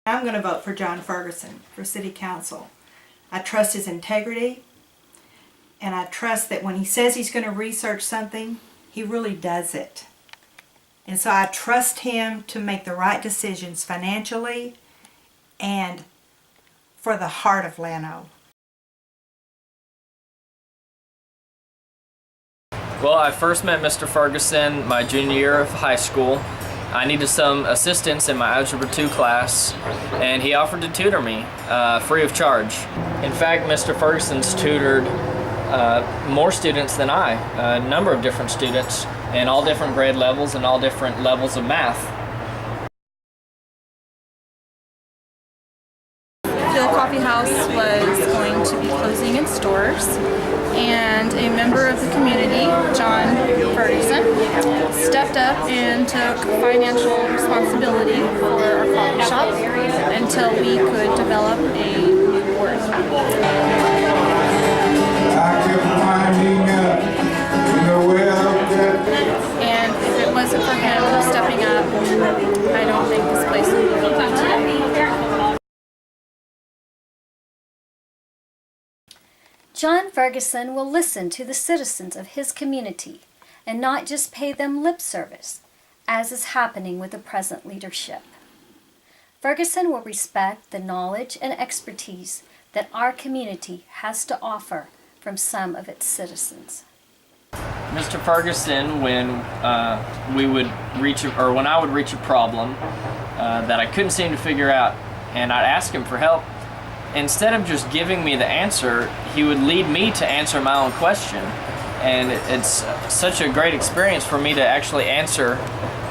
I'm going to vote for John Ferguson for City Council. I trust his integrity, and I trust that when he says he's going to research something, he really does it. And so I trust him to make the right decisions financially and for the heart of Llano. Well, I first met Mr. Ferguson my junior year of high school. I needed some assistance in my Algebra 2 class, and he offered to tutor me free of charge. In fact, Mr. Ferguson's tutored more students than I, a number of different students, in all different grade levels and all different levels of math. The coffee house was going to be closing its doors, and a member of the community, John Ferguson, stepped up and took financial responsibility for our coffee shop until we could develop a board. And if it wasn't for him stepping up, I don't think this place would be open today. John Ferguson will listen to the citizens of his community and not just pay them lip service, as is happening with the present leadership. Ferguson will respect the knowledge and expertise that our community has to offer from some of its citizens. Mr. Ferguson, when I would reach a problem that I couldn't seem to figure out, and I'd ask him for help, instead of just giving me the answer, he would lead me to answer my own question. And it's such a great experience for me to actually answer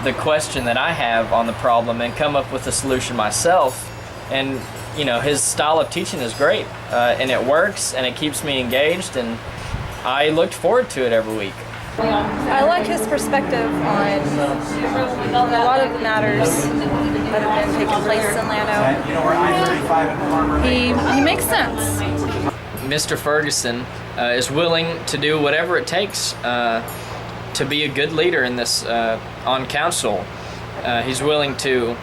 the question that I have on the problem and come up with a solution myself. And you know, his style of teaching is great, and it works, and it keeps me engaged, and I looked forward to it every week. I like his perspective on a lot of the matters that have been taking place in Llano. He makes sense. Mr. Ferguson is willing to do whatever it takes to be a good leader in this on council. He's willing to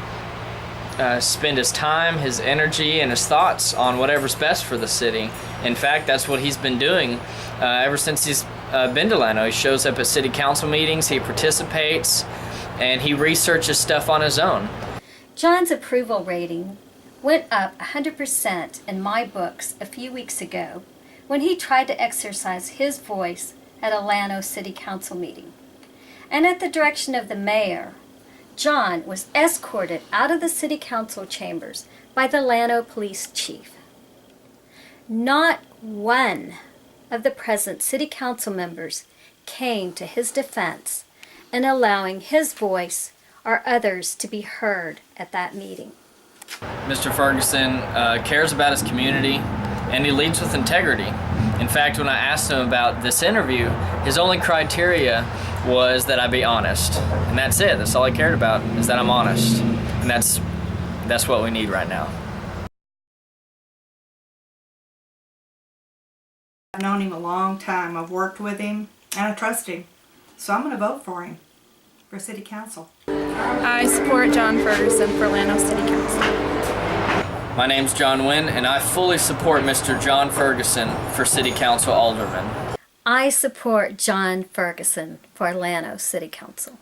spend his time, his energy, and his thoughts on whatever's best for the city. In fact, that's what he's been doing ever since he's been to Llano. He shows up at city council meetings, he participates, and he researches stuff on his own. John's approval rating went up 100% in my books a few weeks ago when he tried to exercise his voice at a Llano City Council meeting. And at the direction of the mayor, John was escorted out of the city council chambers by the Llano police chief. Not one of the present city council members came to his defense in allowing his voice or others to be heard at that meeting. Mr. Ferguson cares about his community, and he leads with integrity. In fact, when I asked him about this interview, his only criteria was that I be honest. And that's it. That's all I cared about, is that I'm honest. And that's what we need right now. I've known him a long time. I've worked with him, and I trust him. So I'm going to vote for him for City Council. I support John Ferguson for Llano City Council. My name's John Wynn, and I fully support Mr. John Ferguson for City Council Alderman. I support John Ferguson for Llano City Council.